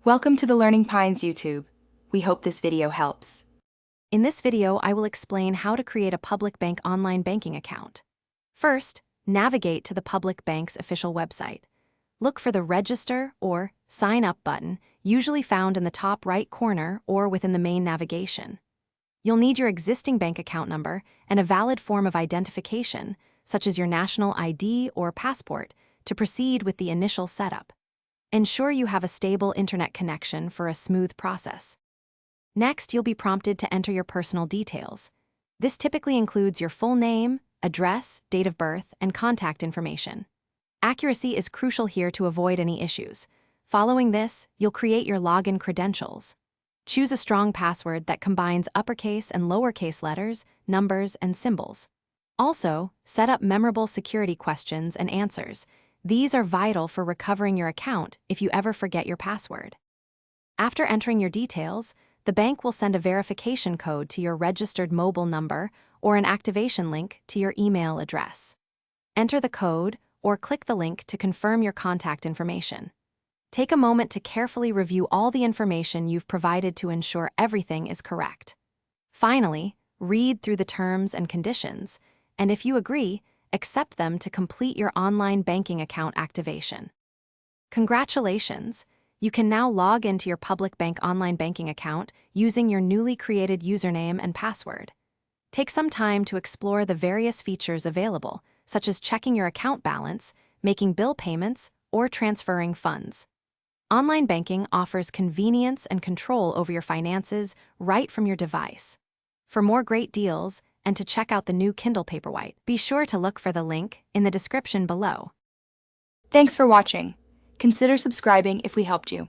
Welcome to the Learning Pines YouTube. We hope this video helps. In this video, I will explain how to create a public bank online banking account. First, navigate to the public bank's official website. Look for the Register or Sign Up button, usually found in the top right corner or within the main navigation. You'll need your existing bank account number and a valid form of identification, such as your national ID or passport, to proceed with the initial setup. Ensure you have a stable internet connection for a smooth process. Next, you'll be prompted to enter your personal details. This typically includes your full name, address, date of birth, and contact information. Accuracy is crucial here to avoid any issues. Following this, you'll create your login credentials. Choose a strong password that combines uppercase and lowercase letters, numbers, and symbols. Also, set up memorable security questions and answers. These are vital for recovering your account if you ever forget your password. After entering your details, the bank will send a verification code to your registered mobile number or an activation link to your email address. Enter the code or click the link to confirm your contact information. Take a moment to carefully review all the information you've provided to ensure everything is correct. Finally, read through the terms and conditions, and if you agree, accept them to complete your online banking account activation. Congratulations! You can now log into your public bank online banking account using your newly created username and password. Take some time to explore the various features available, such as checking your account balance, making bill payments, or transferring funds. Online banking offers convenience and control over your finances right from your device. For more great deals, and to check out the new Kindle Paperwhite, be sure to look for the link in the description below. Thanks for watching. Consider subscribing if we helped you.